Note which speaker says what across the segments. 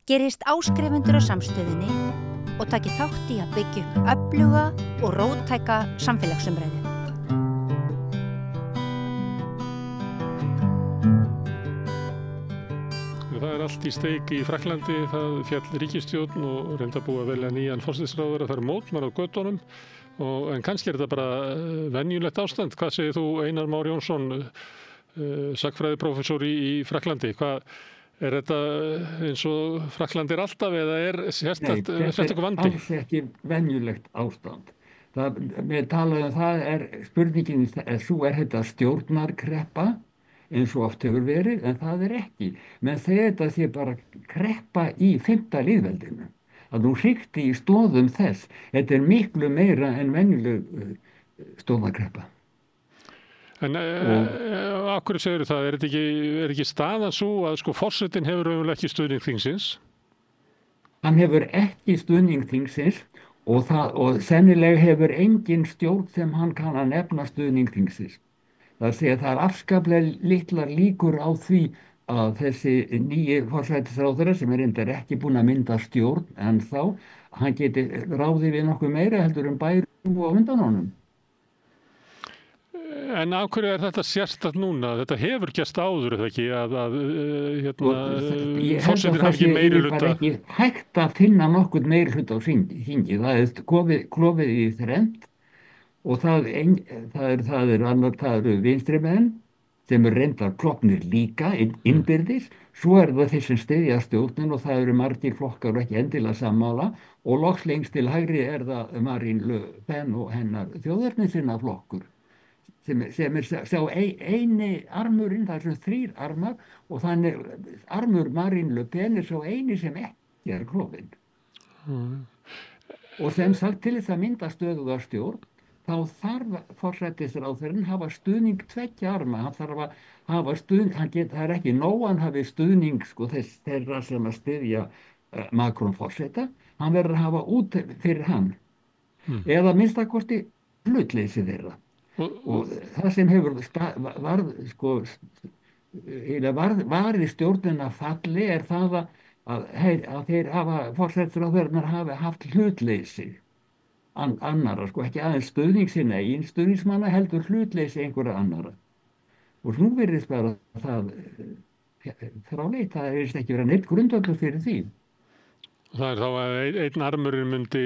Speaker 1: gerist áskrifendur á samstöðinni og taki þátt í að byggja upp öfluga og róttæka samfélagsumræðu.
Speaker 2: Það allt í steik í Frakklandi, það féll ríkisstjórn og reynda búið að velja nýjan forsætisráðherra, það mótmæli á götunum, en kannski þetta bara venjulegt ástand. Hvað segir þú, Einar Már Jónsson, sagnfræðiprófessor í Frakklandi? Er þetta eins og Frakkland alltaf eða sérstakur vandi?
Speaker 3: Nei, þetta alls ekki venjulegt ástand. Við talaðum það spurningin svo þetta stjórnarkreppa eins og oft hefur verið, en það ekki. Men þetta sé bara kreppa í 5. lýðveldinu. Að nú hrikti í stoðum þess. Þetta miklu meira en venjuleg stjórnarkreppa.
Speaker 2: En af hverju segirðu það? Er ekki staðan svo að forsetinn hefur raunverulega ekki stuðning þingsins?
Speaker 3: Hann hefur ekki stuðning þingsins og sennilega hefur engin stjórn sem hann kann að nefna stuðning þingsins. Það afskaplega litlar líkur á því að þessi nýji forsætisráðherra sem reyndar ekki búinn að mynda stjórn ennþá, hann geti ráðið við nokkuð meira heldur bærum og undan honum.
Speaker 2: En af hverju þetta sérstakt núna? Þetta hefur gerst áður, eða ekki, forsetinn hafi ekki meirihluta?
Speaker 3: Það er ekki hægt að finna nokkuð meirihluta á þingi. Það klofið í þrennt. Og það eru vinstrimenn sem reyndar klofnir líka innbyrðis, svo það þeir sem styðja stjórnin og það eru margir flokkar og ekki endilega sammála og loks lengst til hægri það Marine Le Pen og hennar þjóðernissinna flokkur sem sá eini armurinn, það sem 3 armar og þannig armur Marine Le Pen sá eini sem ekki klofinn. Og sem sagt til þess að mynda stöðuga stjórn þá þarf forsætisráðherrann hafa stuðning 2 arma, hann þarf að hafa stuðning, það ekki nóg hann hafi stuðning þeirra sem að styðja Macron forseta, hann verður að hafa út fyrir hann, eða minnstakosti hlutleysi þeirra. Og það sem hefur varið stjórnina falli það að þeir forsætisráðherrarnir hafi haft hlutleysi. Annara, ekki aðeins stuðningsinna eigin stuðningsmanna heldur hlutleysi einhverja annara. Og nú virðist bara það fráleitt, það virðist ekki vera neitt grundvöllur fyrir því.
Speaker 2: Það þá að einn armurinn myndi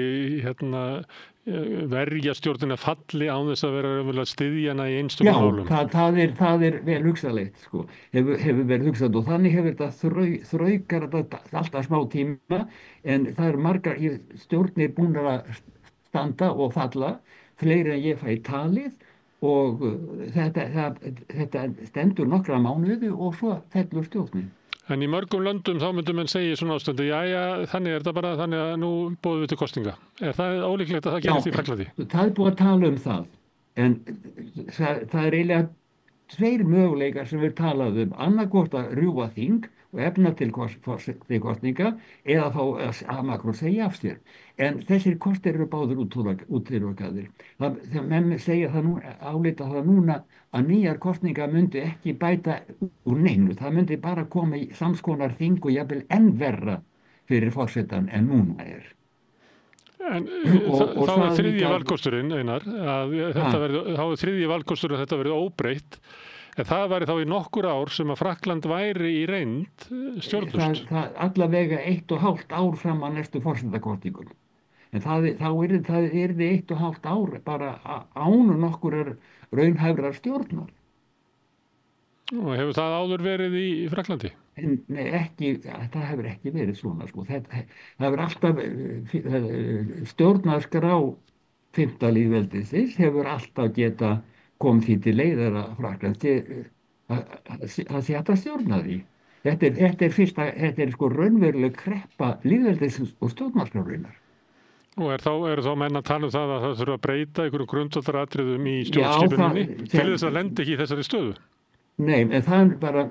Speaker 2: verja stjórnina falli án þess að vera styðjana í einstökum málum.
Speaker 3: Já, það vel hugsanlegt, hefur verið hugsað og þannig hefur þetta þraukar alltaf smá tíma en það margar stjórnir búnar að standa og falla, fleiri en ég fæ talið og þetta stendur nokkra mánuði og svo fellur stjórnin.
Speaker 2: En í mörgum löndum þá myndum menn segja í svona ástandi, þannig þetta bara þannig að nú boðum við til kosninga. Er það ólíklegt að það gerist í Frakklandi?
Speaker 3: Já, það búið að tala það, en það eiginlega 2 möguleikar sem við talaðum, annaðhvort að rjúfa þing og efna til kosninga eða þá að Macron segja af sér. En þessir kostir eru báðir útilokaðir. Menn segja álíta það núna að nýjar kosningar myndi ekki bæta úr neinu. Það myndi bara koma í samskonar þing og jafnvel enn verra fyrir forsetann en núna er.
Speaker 2: En þá þriðji valkosturinn, Einar, þá þriðji valkosturinn að þetta verði óbreytt. En það væri þá í nokkur ár sem að Frakkland væri í reynd stjórnlaust.
Speaker 3: Það allavega 1,5 ár fram að næstu forsetakosningum. En þá yrði 1,5 ár bara án nokkurar raunhæfrar stjórnar.
Speaker 2: Og hefur það áður verið í Frakklandi?
Speaker 3: Nei, það hefur ekki verið svona. Það hefur alltaf stjórnarskrá 5. lýðveldisins hefur alltaf geta kom því til leiðar að Frakkland að þetta stjórna því. Þetta er raunveruleg kreppa lýðveldisins og stjórnarskrárinnar.
Speaker 2: Og eru þá menn að tala það að það þurfa að breyta einhverjum grundvallaratriðum í stjórnskipuninni til þess að lenda ekki í þessari stöðu?
Speaker 3: Nei, en það bara,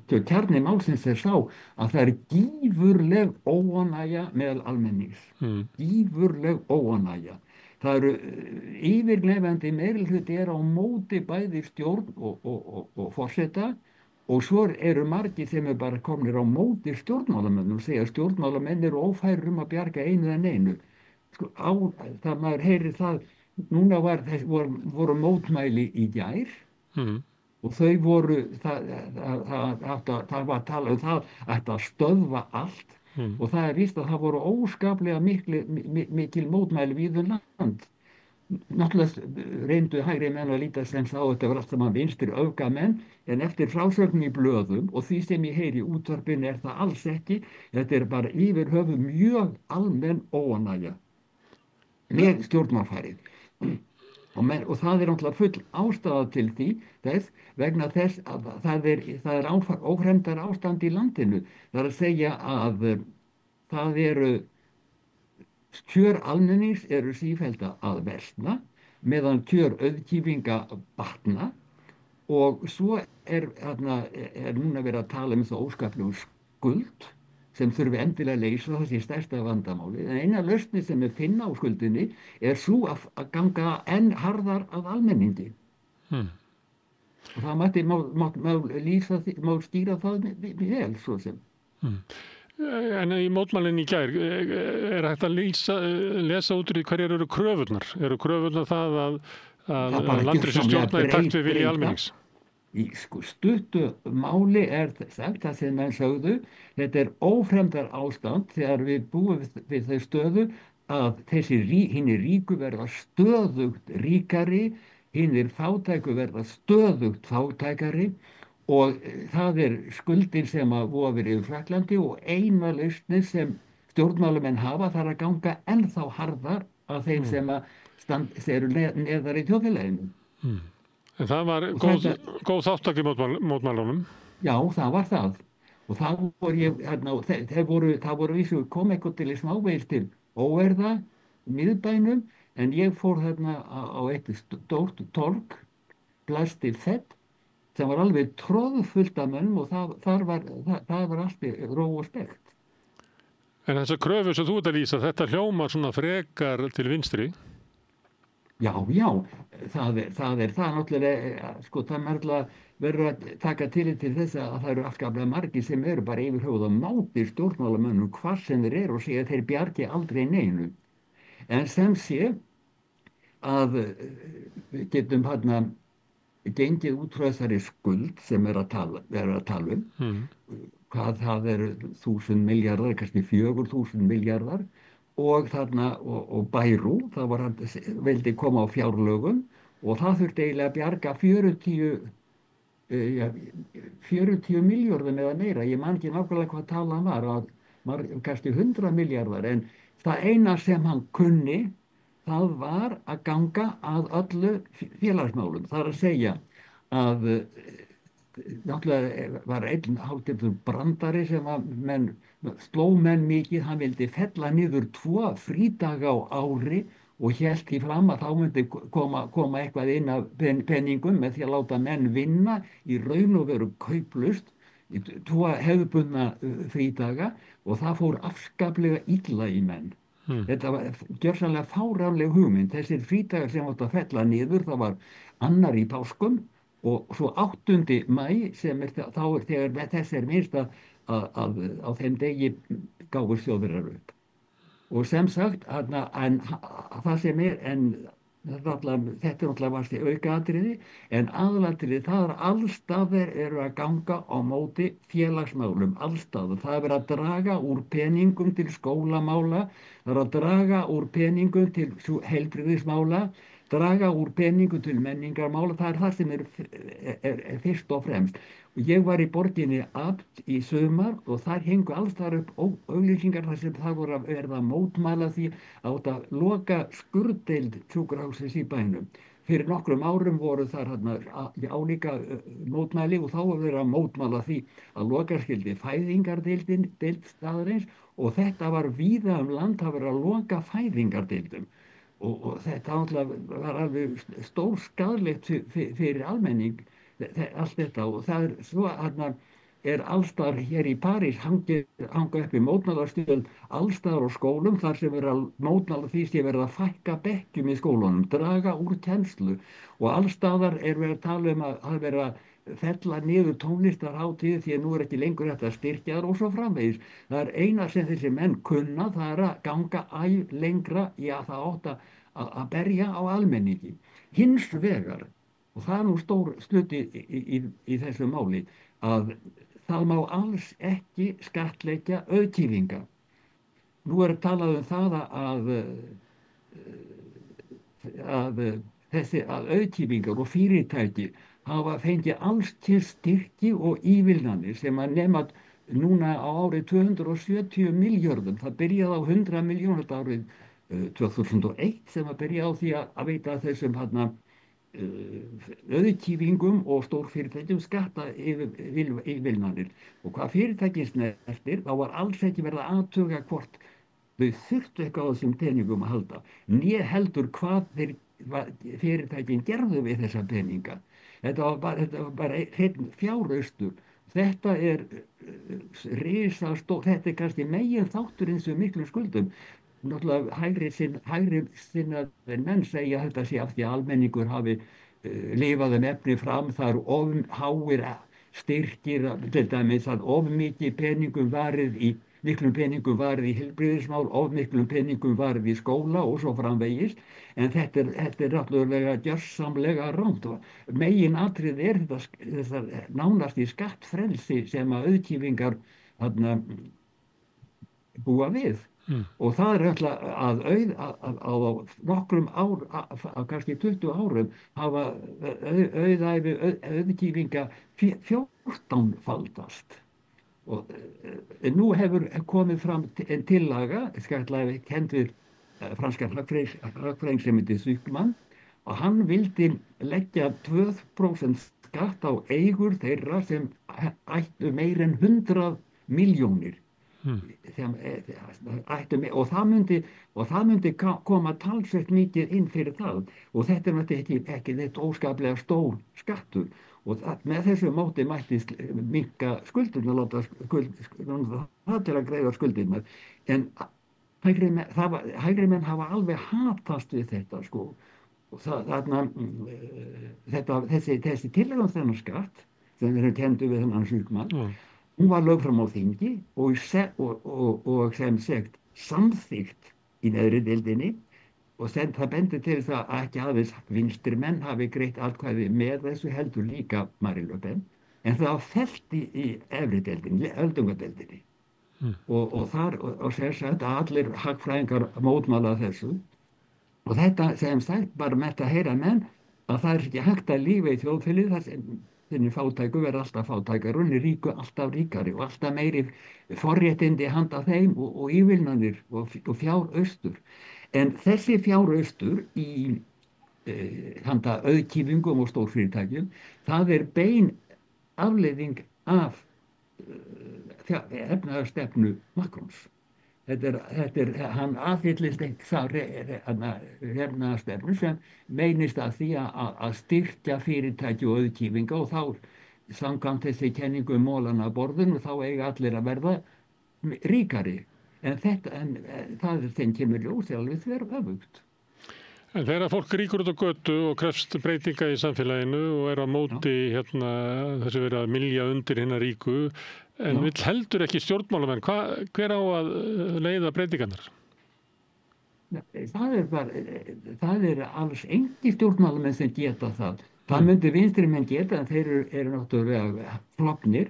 Speaker 3: kjarni málsins sá að það gífurleg óánægja meðal almennings. Gífurleg óánægja. Það eru yfirgnefandi meirihluti á móti bæði stjórn og forseta Og svo eru margir sem er bara komnir á móti stjórnmálamönnum og segja að stjórnmálamenn eru ófærir að bjarga einu en einu. Sko, það maður heyrir það, núna voru mótmæli í gær
Speaker 2: Mm.
Speaker 3: og þau voru, það var að tala það ætti að stöðva allt og það víst að það voru óskaplega mikil mótmæli víða land. Náttúrulega reyndu hægri menn að líta sem sá þetta var allt saman vinstri öfgamenn en eftir frásögn í blöðum og því sem ég heyri í útvarpinu það alls ekki, þetta bara yfir höfuð mjög almenn óánægja með stjórnmálfarið og það náttúrulega full ástæða til þess vegna þess að það er ófremdar ástand í landinu, það að segja að það eru kjör almennings eru sífellt að versna meðan kjör auðkýfinga batna og svo er núna verið að tala það óskaplegu skuld sem þurfi endilega að leysa það sé stærsta vandamáli. En eina lausnin sem finna á skuldinni svo að ganga enn harðar að almenningi. Og það má stýra það vel svo sem.
Speaker 2: En í mótmælinn í gær, hægt að lesa út úr því hverjar eru kröfurnar? Eru kröfurnar það að landið sé stjórna í takt við vilja almennings?
Speaker 3: Í stuttu máli sagt það sem menn sögðu, þetta ófremdar ástand þegar við búum við þau stöðu að hinir ríku verða stöðugt ríkari, hinir fátæku verða stöðugt fátækari og það skuldin sem að vofir yfir Frakklandi og eina lausnin sem stjórnmálamenn hafa þarf að ganga ennþá harðar að þeim sem eru neðar í þjóðfélaginu.
Speaker 2: En það var góð þátttaka í mótmælunum?
Speaker 3: Já, það var það. Og það voru vísu kom eitthvað til í smávegis til óerða miðbænum en ég fór þarna á eitt stórt torg, Plasti Fett sem var alveg tróðfullt af mönnum og það var allt ró og stekt.
Speaker 2: En þessar kröfur sem þú ert að lýsa, þetta hljómar svona frekar til vinstri?
Speaker 3: Já, það náttúrulega, sko, það verður að taka tillit til þess að það eru afskaplega margir sem eru bara yfir höfuð á máti stjórnmálamönnum hvað sem þeir eru og segja að þeir bjargi aldrei neinu. En sem sé að við getum gengið út frá þessari skuld sem að tala hvað það eru 1000 milljarðar, kannski 4000 milljarðar og Bærú, það var veldi koma á fjárlögum og það þurfti eiginlega að bjarga 40 milljörðum eða meira, ég man ekki nákvæmlega hvað talan var, kannski 100 milljarðar en það eina sem hann kunni það var að ganga að öllu félagsmálum. Það að segja að náttúrulega var einn hálfgerður brandari sem sló menn mikið, hann vildi fella niður 2 frídaga á ári og hélt því fram að þá myndi koma eitthvað inn af penningum með því að láta menn vinna í raun og veru kauplaust í 2 hefðbundna frídaga og það fór afskaplega illa í menn. Þetta var gjörsamlega fáránleg hugmynd. Þessir frídagar sem átt að fella niður, það var annar í páskum og svo 8. maí sem þá þegar þess minnst að á þeim degi gáfu Þjóðverjar upp. Og sem sagt, en það sem þetta náttúrulega varst í aukaatriði, en aðalatriði það allstaðar eru að ganga á móti félagsmálum, allstaðar. Það verið að draga úr peningum til skólamála, það að draga úr peningum til heilbrigðismála, draga úr peningum til menningarmála, það það sem er fyrst og fremst. Og ég var í borginni Abt í sumar og þar hengu alls þar upp auglýsingar þar sem það voru að verða að mótmæla því að loka skurðdeild sjúkrahússins í bænum. Fyrir nokkrum árum voru þar álíka mótmæli og þá var verið að mótmæla því að loka skyldi fæðingardeildin staðarins og þetta var víða land að vera að loka fæðingardeildum. Og þetta var alveg stór skaðlegt fyrir almenning. Allt þetta og það svo allstar hér í París hanga upp í mótmælastöð allstar á skólum þar sem verið að mótmæla því sem verið að fækka bekkjum í skólunum, draga úr kennslu og allstaðar verið að tala að vera fella niður tónlistarhátíð því að nú ekki lengur þetta styrkjaðar og svo framvegis. Það er eina sem þessi menn kunna, það er að ganga lengra í að það átt að berja á almenningi. Hins vegar, og það er nú stór sluti í þessu máli, að það má alls ekki skattleggja auðkýfinga. Nú er talað það að auðkýfingar og fyrirtæki hafa fengið alls til styrki og ívilnanir sem að nema núna á árið 270 milljörðum. Það byrjaði á 100 miljónur árið 2001 sem að byrja á því að veita þessum auðkýfingum og stórfyrirtækjum skatta ívilnanir. Og hvað fyrirtækin snertir, þá var alls ekki verið að athuga hvort þau þurftu eitthvað á þessum peningum að halda, né heldur hvað fyrirtækin gerðu við þessa peninga. Þetta var bara hreinn fjáraustur. Þetta er risastór, þetta er kannski megin þátturinn sem miklum skuldum. Náttúrulega hægri sinnaðir menn segja að þetta sé af því að almenningur hafi lifað efni fram, það eru háir styrkir, til dæmis að mikið peningum varið í miklum peningum varið í heilbrigðismál, miklum peningum varið í skóla og svo framvegis, en þetta er náttúrulega gjörsamlega rangt. Megin atrið er þetta nánast í skattfrelsi sem að auðkýfingar búa við. Og það er alltaf að nokkrum kannski 20 árum hafa auðkýfinga 14-faldast. Og nú hefur komið fram tillaga, skattlaga kennd við franskan hagfræðing sem heitir Zucman, og hann vildi leggja 2% skatt á eigur þeirra sem ættu meir en 100 milljónir. Og það myndi koma talsvert mikið inn fyrir það, og þetta er náttúrulega ekki neitt óskaplega stór skattur, og með þessu móti mætti minnka skuldirnar, láta það til að greiða skuldirnar. En hægri menn hafa alveg hatast við þetta, sko. Þessi tillaga þennan skatt sem við kenndum við þennan Zucman, hún var lögð fram á þingi og sem sagt samþykkt í neðri deildinni, og það bendir til það að ekki aðeins vinstri menn hafi greitt atkvæði með þessu, heldur líka Marine Le Pen, en það fellt í efri deildinni, öldungadeildinni. Og sem sagt að allir hagfræðingar mótmæla þessu, og þetta sem sagt bara með að heyra menn að það er ekki hægt að lífa í þjóðfélagi þar sem þinni fátæku verða alltaf fátækar og ríku alltaf ríkari og alltaf meiri forréttindi handa þeim og ívilnanir og fjáraustur. En þessi fjáraustur í handa auðkýfingum og stórfyrirtækjum, það er bein afleiðing af efnahagsstefnu Macrons. Hann aðhyllist efnahagsstefnu sem meinist að því að styrkja fyrirtæki og auðkýfinga, og þá samkvæmt þessi kenningu mólana borðinu þá eiga allir að verða ríkari. En það er þeim kemur ljós alveg þveröfugt.
Speaker 2: En þegar fólk ríkur út á götu og krefst breytinga í samfélaginu og er á móti þessi verið að mylja undir hinna ríku, en vill heldur ekki stjórnmálamenn, hver á að leiða breytingarnar?
Speaker 3: Það er alls engi stjórnmálamenn sem geta það. Það myndi vinstri menn geta, en þeir eru náttúrulega floknir.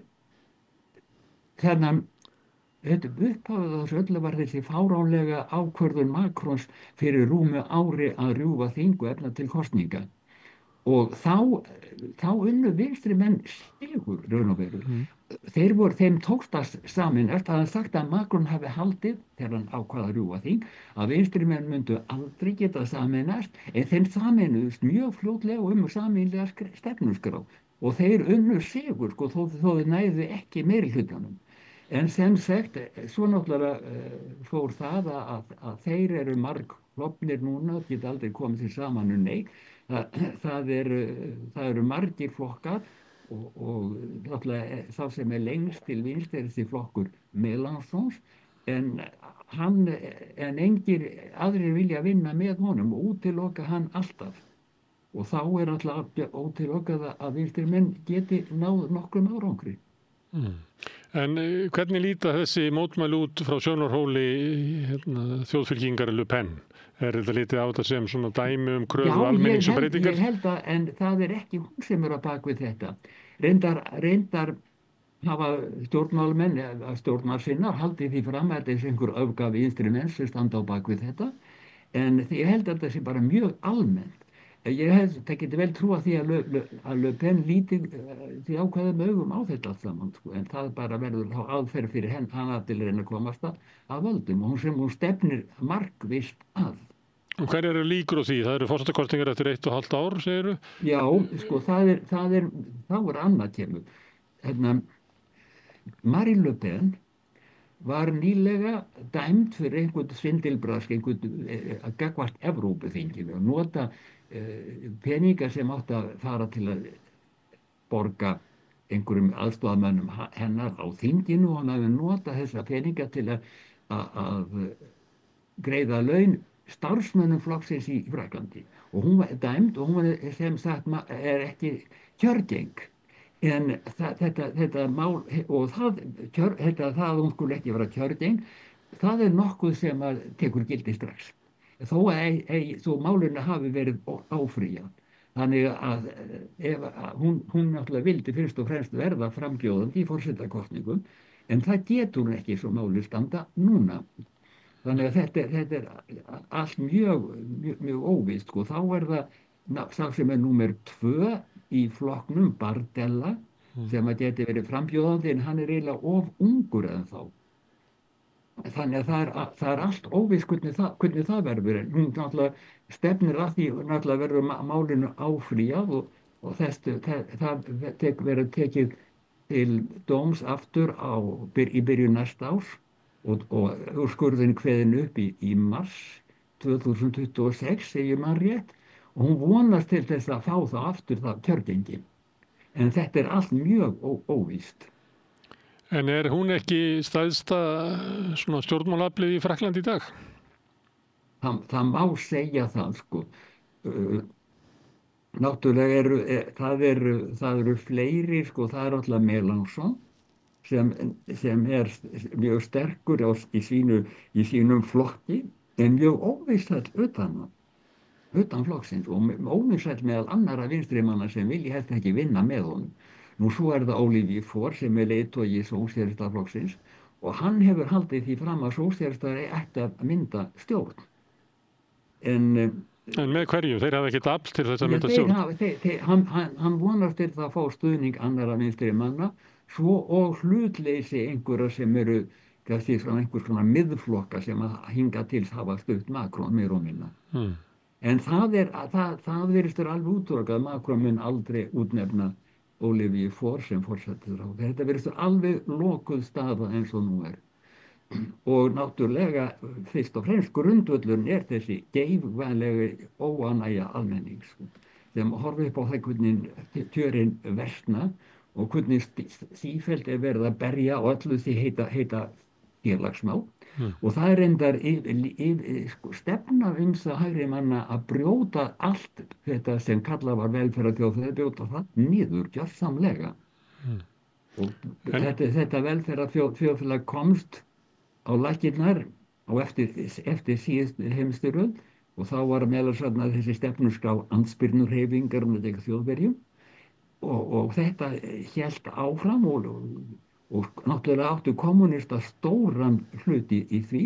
Speaker 3: Þetta upphafið á þessu öllu var þessi fáránlega ákvörðun Macrons fyrir rúmu ári að rjúfa þing og efna til kosninga. Og þá unnu vinstri menn sigur raun og veru. Þeim tókst að sameinast, að hann sagt að Macron hafi haldið, þegar hann ákvað að rjúfa þing, að vinstri menn myndu aldrei geta sameinast, en þeim sameinuðust mjög fljótlega sameiginlega stefnuskrá. Og þeir unnu sigur, sko, þó þeir næðu ekki meirihlutanum. En sem sagt, svo náttúrulega fór það að þeir eru margklofnir núna, geta aldrei komið sér saman nei. Það eru margir flokkar og náttúrulega þá sem er lengst til vinstri er þessi flokkur Mélenchons, en engir aðrir vilja vinna með honum og útiloka hann alltaf. og þá alltaf ótilokað að vinstri menn geti náð nokkrum árangri.
Speaker 2: En hvernig líta þessi mótmæli út frá sjónarhóli þjóðfylkingar Le Pen? Þetta litið á þetta sem svona dæmi kröfu almennings og breytingar?
Speaker 3: Já, ég held að, en það ekki hún sem á bak við þetta. Reyndar hafa stjórnmálamenn eða stjórnarsinnar haldið því fram að þetta einhver öfgafi vinstri menn sem standa á bak við þetta, en ég held að þetta sé bara mjög almennt. Það geti vel trúa því að Le Pen líti því ákveðum augum á þetta allt saman, sko. En það bara verður þá aðferð fyrir hana til að reyna að komast að völdum og hún stefnir markvisst að.
Speaker 2: Og hver eru líkur á því? Það eru forsetakosningar eftir 1,5 ár, segirðu?
Speaker 3: Já, sko, þá annað kemur. Marine Le Pen var nýlega dæmd fyrir einhvern svindilbrask, gagnvart Evrópuþinginu og nota peninga sem átti að fara til að borga einhverjum aðstoðarmönnum hennar á þinginu og hann hafi notað þessa peninga til að greiða laun starfsmönnum flokksins í Frakklandi og hún var dæmd og hún var sem sagt ekki kjörgeng. En þetta mál og það að hún skulle ekki vera kjörgeng, það nokkuð sem tekur gildi strax. Þó að málinu hafi verið áfrýjað. Þannig að hún náttúrulega vildi fyrst og fremst verða frambjóðandi í forsetakosningum, en það getur hún ekki svo máli standa núna. Þannig að þetta allt mjög óvíst, sko. Þá það sá sem númer 2 í flokknum, Bardella, sem að geti verið frambjóðandi, en hann eiginlega of ungur en þá. Þannig að það allt óvíst hvernig það verður. Hún náttúrulega stefnir að því náttúrulega verður málinu áfrýjað og það verður tekið til dóms aftur í byrjun næsta árs og úrskurðin kveðin upp í mars 2026, segir man rétt, og hún vonast til þess að fá það aftur það kjörgengi. En þetta allt mjög óvíst.
Speaker 2: En hún ekki stærsta svona stjórnmálaflið í Frakklandi í dag?
Speaker 3: Það má segja það, sko. Náttúrulega það eru fleiri, sko, það alltaf Mélenchon sem mjög sterkur í sínum flokki, en mjög óvinsæll utan flokksins og óvinsæll meðal annarra vinstrimanna sem vilja helst ekki vinna með honum. Nú svo það Olivier Faure sem leiðtogi sósíalistaflokksins og hann hefur haldið því fram að sósíalistar ætti að mynda stjórn. En
Speaker 2: með hverju? Þeir hafa ekkert afl til þess að mynda stjórn?
Speaker 3: Hann vonast til það að fá stuðning annarra vinstrimanna, svo og hlutleysi einhverja sem eru kannski einhvers konar miðflokka sem að hinga til hafa stutt Macron meira og minna. En það virðist alveg útvorkað að Macron mun aldrei útnefna Olivier Faure sem forsætisráðherra. Þetta virðist alveg lokuð staða eins og nú Og náttúrulega fyrst og fremst grundvöllurinn þessi geigvænlega óánægja almennings sem horfir upp á það hvernig kjörin versna og hvernig sífellt verið að berja og öllu því heita félagsmál. Og það reyndar stefna það hægri manna að brjóta allt þetta sem kallað var velferðarþjóðfélag, brjóta það niður gjörsamlega. Og þetta velferðarþjóðfélag komst á laggirnar eftir síðustu heimsstyrjöld og þá var meðal annars þessi stefnuskrá andspyrnuhreyfingar gegn Þjóðverjum og þetta hélt áfram og náttúrulega áttu kommunista stóran hluti í því,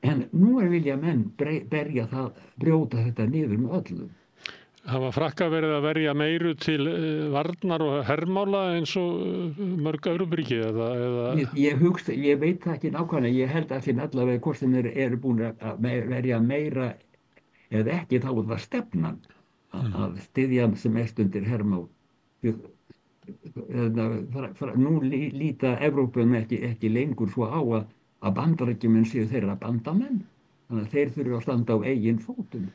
Speaker 3: en nú vilja menn brjóta þetta niður með öllu.
Speaker 2: Hafa Frakkar verið að verja meiru til varnar og hermála eins og mörg Evrópuríki eða?
Speaker 3: Ég veit það ekki nákvæmlega, ég held að þeim allavega hvort sem eru búin að verja meira eða ekki, þá var það stefnan að styðja sem mest undir hermál. Nú líta Evrópum ekki lengur svo á að Bandaríkjamenn séu þeirra bandamenn, þannig að þeir þurfa að standa á eigin fótum.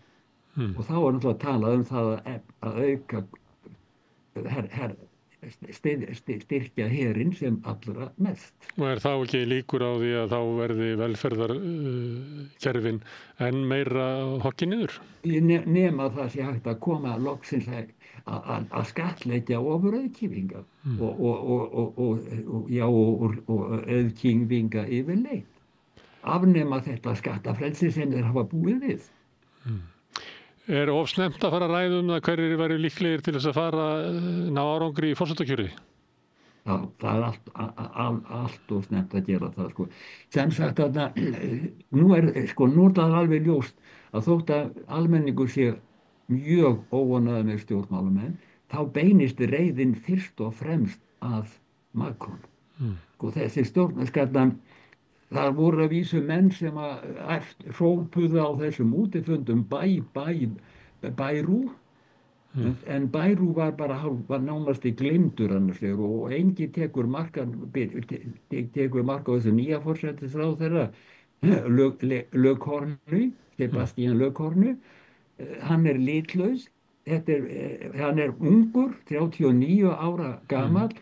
Speaker 3: Og þá náttúrulega talað það að auka styrkja herinn sem allra mest.
Speaker 2: Og þá ekki líkur á því að þá verði velferðarkerfin enn meira hokki niður?
Speaker 3: Nema það sé hægt að koma loksins að skattleggja ofurauðkýfinga og auðkýfinga yfirleitt. Afnema þetta skattafrelsi sem þeir hafa búið við.
Speaker 2: Er of snemmt að fara að ræða það hverjir væru líklegir til þess að fara ná árangri í forsetakjöri?
Speaker 3: Já, það allt of snemmt að gera það, sko. Sem sagt að nú er það alveg ljóst að þótt að almenningur sé mjög óánægður með stjórnmálamenn, þá beinist reiðin fyrst og fremst að Macron. Þessi stjórnarskattan, það voru að vísu menn sem að hrópuðu á þessum útifundum Bayrou, en Bayrou var nánast gleymdur annars vegar og enginn tekur mark á þessu nýja forsætisráðherra Le Cornu, Sébastien Le Cornu. Hann er litlaus, hann er ungur, 39 ára gamall,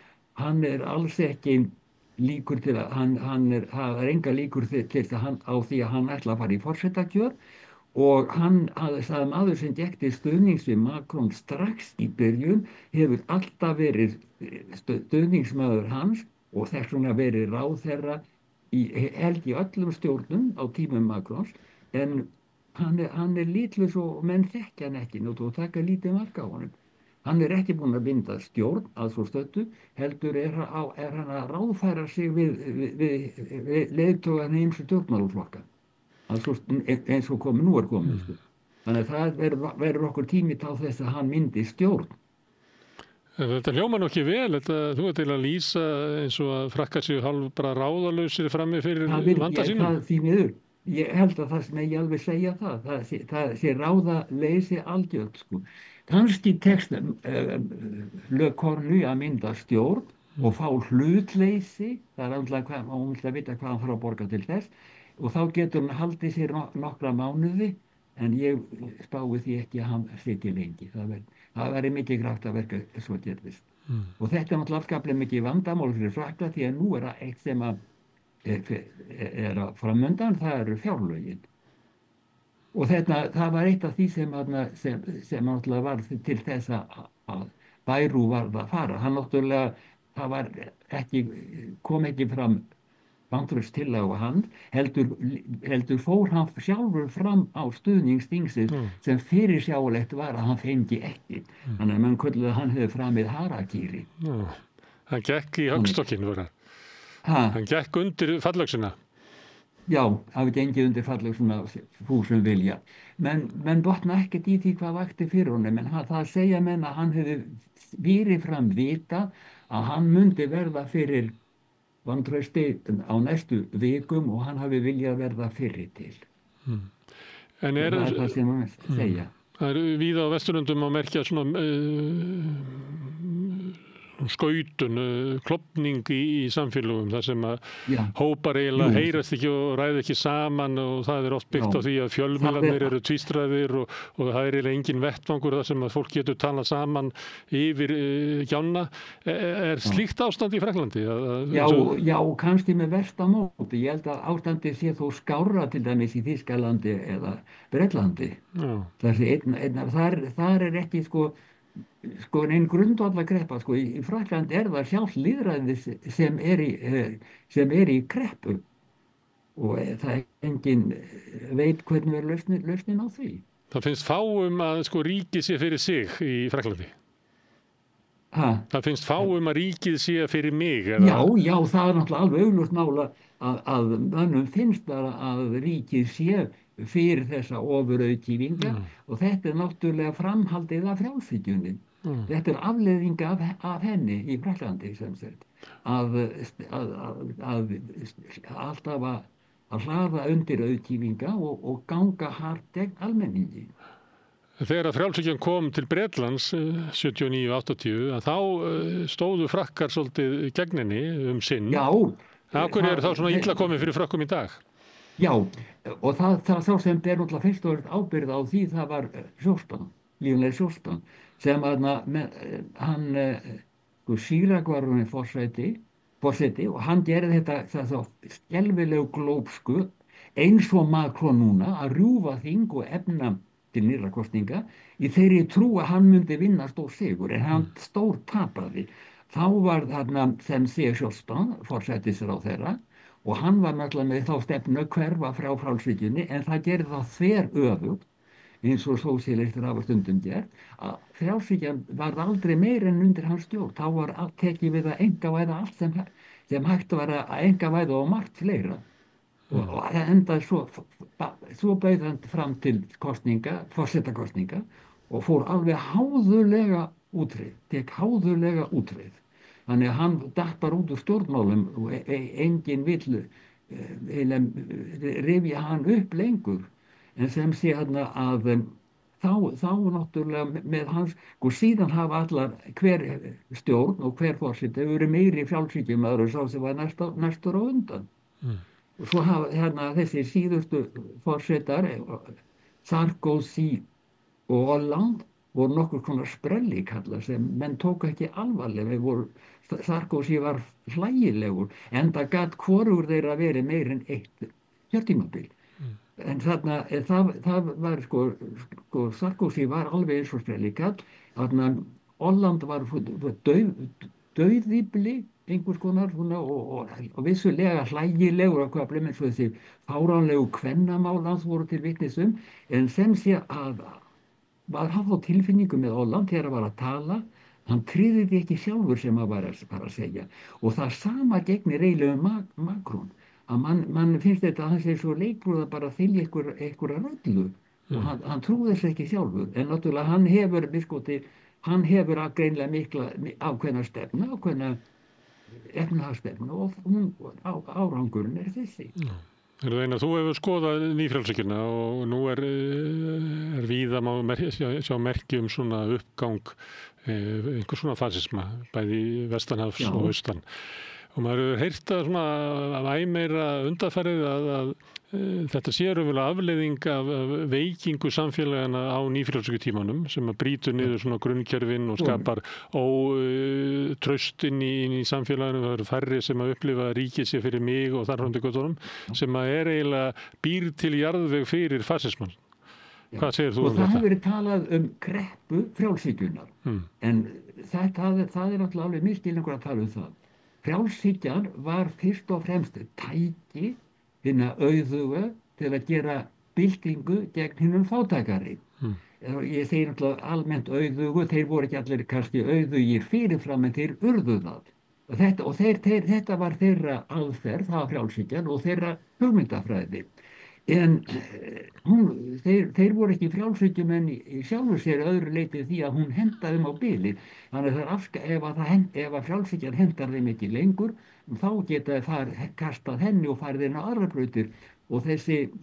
Speaker 3: hann er alls ekki líkur til að það er enga líkur til á því að hann ætla að fara í forsetakjör og það maður sem gekti stuðnings við Macron strax í byrjun hefur alltaf verið stuðningsmaður hans og þess vegna verið ráðherra held í öllum stjórnum á tímum Macrons, en hann er litlaus og menn þekkja hann ekki og taka lítið mark á honum. Hann er ekki búinn að binda stjórn að svo stöddu, heldur er hann að ráðfæra sig við leiðtoga ýmsu stjórnmálaflokka. Eins og nú er komið. Þannig að það verður okkur tími á þess að hann myndi stjórn.
Speaker 2: Þetta hljómar nú ekki vel, þú ert til að lýsa eins og að Frakkar séu hálf bara ráðalausir frammi fyrir vanda sínum.
Speaker 3: Það því miður. Ég held að það sem ég alveg segja það sé ráðaleysi algjört, sko. Kannski tekst Le Cornu að mynda stjórn og fá hlutleysi, það er alltaf hún vil vita hvað hann þarf að borga til þess og þá getur hann haldið sér nokkra mánuði, en ég spái því ekki að hann sitji lengi. Það væri mikið kraftaverk svo gerðist. Og þetta er náttúrulega afskaplega mikið vandamál fyrir Frakka því að nú er það eitt sem er framöndan, það eru fjárlögin. Og það var eitt af því sem náttúrulega var til þess að Bayrou varð að fara. Hann náttúrulega, kom ekki fram vantrauststillaga á hann, heldur fór hann sjálfur fram á stuðningsþingsins sem fyrirsjáanlegt var að hann fengi ekki. Þannig að mann kölluðu að hann hefði framið harakýri.
Speaker 2: Hann gekk í höggstokkinn, var hann? Hann gekk undir fallöxina.
Speaker 3: Já, hafi gengið undir fallöxina fúsum vilja. Menn botna ekkert í því hvað vakti fyrir honum, en það segja menn að hann hefði fyrir fram vita að hann myndi verða fyrir vantrausti á næstu vikum og hann hafi viljað verða fyrri til.
Speaker 2: En
Speaker 3: það er það sem hann segja.
Speaker 2: Það eru víða á Vesturlöndum að merkja svona skautun, klofning í samfélögum þar sem að hópar eiginlega heyrast ekki og ræða ekki saman og það er oft byggt á því að fjölmiðlarnir eru tvístraðir og það er eiginlega engin vettvangur þar sem að fólk getur talað saman yfir gjána. Er slíkt ástand í Frakklandi?
Speaker 3: Já, kannski með versta móti. Ég held að ástandið sé þó skárra til dæmis í Þýskalandi eða Bretlandi. Þar er ekki einn grundvallarkreppa, í Frakklandi er það sjálft lýðræðið sem er í kreppu og það enginn veit hvernig er lausnin á því.
Speaker 2: Það finnst fáum að ríkið sé fyrir sig í Frakklandi? Það finnst fáum að ríkið sé fyrir mig?
Speaker 3: Já, það er náttúrulega alveg augljóst mála að mönnum finnst að ríkið sé fyrir þessa ofurauðkýfinga og þetta er náttúrulega framhaldið af frjálshyggjunni. Þetta er afleiðing af henni í Frakklandi sem sagt að alltaf að hlaða undir auðkýfinga og ganga hart gegn almenningi.
Speaker 2: Þegar að frjálshyggjan kom til Bretlands 79-80 þá stóðu Frakkar svolítið gegn henni sinn.
Speaker 3: Já.
Speaker 2: Af hverju eru þá svona illa komið fyrir Frökkum í dag?
Speaker 3: Já, og það sá sem ber náttúrulega fyrst og verið ábyrgð á því það var Jospin, Lionel Jospin, sem hann Chirac var hann forseti og hann gerði þetta þá skelfilegu glópsku eins og Macron núna að rjúfa þing og efna til nýrra kosninga í þeirri trú að hann myndi vinna stór sigur en hann stór tapaði. Þá var þarna sem sé Jospin forsætisráðherra og hann var náttúrulega með þá stefnu hverfa frá frjálshyggjunni en það gerði það þveröfugt eins og sósíalistar hafa stundum gert, að frjálshyggjan var aldrei meir en undir hans stjórn. Þá var tekið við að einkavæða allt sem hægt var að einkavæða og margt fleira. Og það endaði svo bauð hann fram til forsetakosninga og fór alveg háðulega útreið. Þannig að hann datt bara út úr stjórnmálum og enginn vill rifja hann upp lengur. En sem sé hérna að þá náttúrulega með hans, og síðan hafa allar hver stjórn og hver forseti verið meiri frjálshyggjumæður og sá sem var næstur á undan. Og svo hafa hérna þessi síðustu forsetar, Sarkozy og Hollande, voru nokkur konar sprelli kalla sem menn tóku ekki alvarlega. Sarkozy var hlægilegur, enda gat hvorugur þeirra verið meir en eitt kjörtímabil. En þarna, það var Sarkozy var alveg eins og sprellikall, þarna Hollande var dauðýbli, einhvers konar svona, og vissulega hlægilegur á köflum eins og þessi fáránlegu kvennamál hans voru til vitnis en sem sé að maður hafði á tilfinningu með Hollande þegar hann var að tala, hann tryði því ekki sjálfur sem hann var að segja og það sama gegnir eiginlega Macron. Að mann finnst þetta að hann sé svo leikbrúða bara að þylja einhverja röllu og hann trúði þess ekki sjálfur en náttúrulega hann hefur að greinlega mikla ákveðna stefna, ákveðna efnahagsstefnu og árangurinn þessi.
Speaker 2: Einar, þú hefur skoðað nýfrjálshyggjuna og nú er víða má sjá merki svona uppgang einhver svona fasisma bæði vestanhafs og austan. Og maður hefur heyrt það svona af æmeira undanfarið að þetta sé raunverulega afleiðing af veikingu samfélagana á nýfrjálshyggjutímanum sem að brýtur niður svona grunnkerfin og skapar traust inn í samfélaginu. Það eru færri sem að upplifa að ríkið sé fyrir mig og þar fram til götunum sem að eiginlega býr til jarðveg fyrir fasismann. Hvað segir þú
Speaker 3: þetta? Og það hefur verið talað kreppu frjálshyggjunar en það er náttúrulega alveg misskilningur að tala það. Frjálshyggjan var fyrst og fremst tæki hinna auðuga til að gera byltingu gegn hinum fátækari. Ég segi náttúrulega almennt auðugu, þeir voru ekki allir kannski auðugir fyrirfram en þeir urðu það. Og þetta var þeirra aðferð, það var frjálshyggjan og þeirra hugmyndafræði. En þeir voru ekki frjálshyggjumenn í sjálfu sér öðru leyti því að hún hendaði þeim á bilið. Þannig að ef að frjálshyggjan hendar þeim ekki lengur, þá geta þeir kastað henni og farið inn á aðrar brautir. Og þessi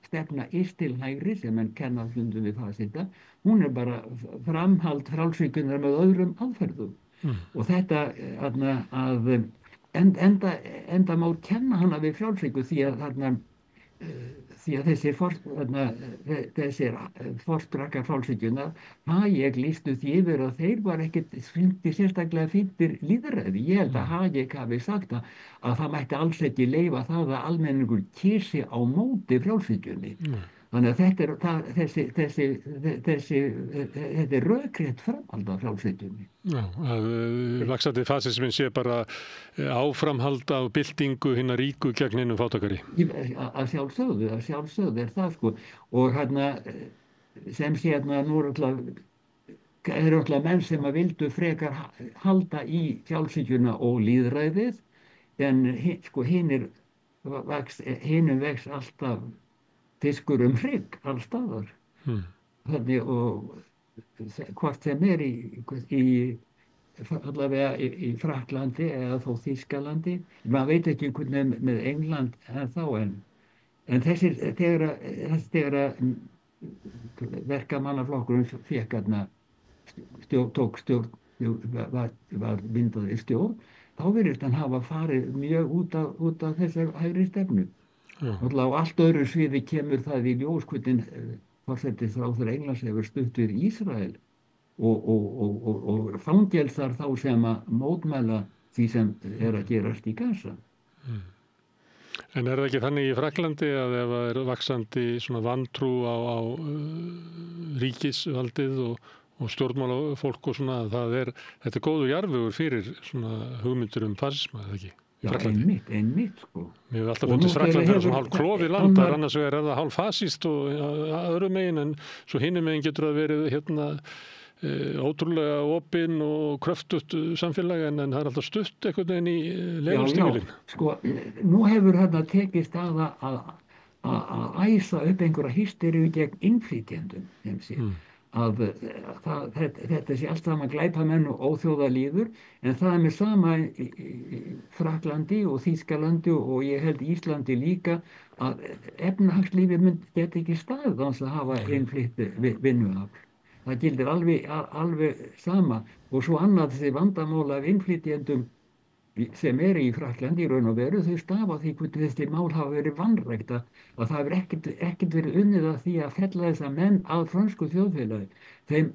Speaker 3: stefna til hægri sem menn kenna stundum við fasista, hún er bara framhald frjálshyggjunar með öðrum aðferðum. Og þetta enda má kenna hana við frjálshyggju því að þessir forsprakar frjálshyggjunnar, Hayek lýstu því yfir að þeir var ekkert sérstaklega fyrir lýðræði. Ég held að Hayek hafi sagt að það mætti alls ekki leyfa það að almenningur kysi á móti frjálshyggjunni. Þannig að þetta er rökrétt framhald af frjálshyggjunni.
Speaker 2: Já, að vaxandi fasisminn sé bara áframhald af byltingu hinna ríku gegn hinum fátækari.
Speaker 3: Að sjálfsögðu er það sko. Og sem sé nú eru alltaf menn sem að vildu frekar halda í frjálshyggjuna og lýðræðið en hinum vex alltaf fiskur hrygg allstaðar. Þannig og hvort sem er allavega í Frakklandi eða þó Þýskalandi. Maður veit ekki hvernig með England þá en þegar verkamannaflokkurinn fékk tók stjórn, var myndað í stjórn, þá virðist hann hafa farið mjög út af þessar hægri stefnu. Og á allt öðru sviði kemur það í ljós hvernig forsætisráðherra Englands hefur stutt við Ísrael og fangelsar þá sem að mótmæla því sem að gerast í Gaza.
Speaker 2: En það ekki þannig í Frakklandi að ef það vaxandi svona vantrú á ríkisvaldið og stjórnmálafólk og svona, þetta góðu jarðvegur fyrir svona hugmyndir fasisma, eða ekki?
Speaker 3: Já, einmitt, sko.
Speaker 2: Mér hef alltaf fundist Frakkland vera svona hálf klofið land, annars vegar það hálf fasíst og öðru megin, en svo hinum megin getur það verið ótrúlega opin og kröftugt samfélag, en það alltaf stutt einhvern veginn í legustífilinn.
Speaker 3: Já, sko, nú hefur tekist að æsa upp einhverja hysteríu gegn innflytjendum, að þetta sé allt saman glæpamenn og óþjóðalýður, en það með sama í Frakklandi og Þýskalandi og ég held Íslandi líka, að efnahagslífið geti ekki staðið án þess að hafa innflytt vinnuafl. Það gildir alveg sama, og svo annað þessi vandamál af innflytjendum sem í Frakklandi í raun og veru, þau stafa því hvernig þessi mál hafa verið vanrækt, að það hefur ekkert verið unnið að því að fella þessa menn að frönsku þjóðfélagi. Þeim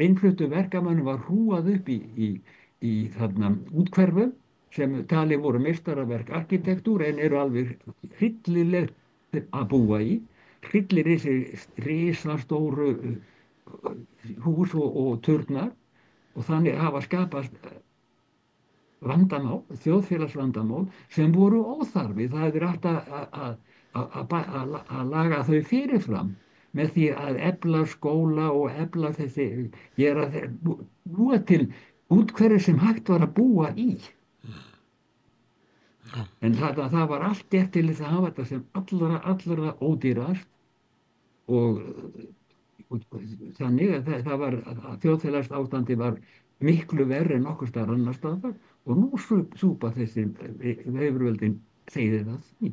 Speaker 3: innfluttu verkamönnum var hrúað upp í þarna úthverfum sem talið voru meistaraverk arkitektúr, en eru alveg hryllileg að búa í, hryllir þessi risastóru hús og turnar, og þannig hafa skapast vandamál, þjóðfélagsvandamál sem voru óþarfi. Það átt að laga þau fyrirfram með því að efla skóla og efla búa til úthverfi sem hægt var að búa í. En það var allt gert til þess að hafa þetta sem allra ódýrast, og þannig að þjóðfélagsástandi var miklu verri en nokkur staðar annars staðar, og nú súpa þessi yfirvöldin segði það því.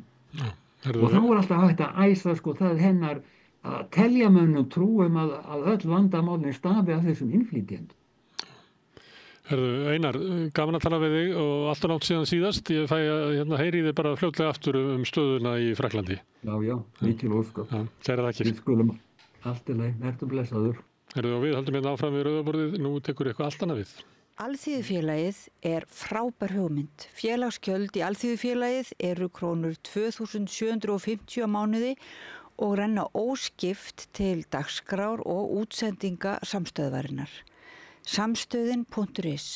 Speaker 3: Og þá alltaf hægt að æsa, sko, það hennar að telja mönnum trúum að öll vandamálin stafi af þessum innflytjendum.
Speaker 2: Einar, gaman að tala við þig og alltaf langt síðan síðast. Ég fæ að heyri þig bara fljótlega aftur stöðuna í Frakklandi.
Speaker 3: Já, mikil ósköp.
Speaker 2: Kærar þakkir.
Speaker 3: Við skulum allt í lagi, vertu blessaður.
Speaker 2: Og við höldum áfram við rauðaborðið, nú tekur eitthvað allt annað við.
Speaker 4: Alþýðufélagið frábær hugmynd. Félagsgjöld í Alþýðufélagið eru krónur 2.750 á mánuði og renna óskipt til dagskrár og útsendinga samstöðvarinnar. Samstöðin.is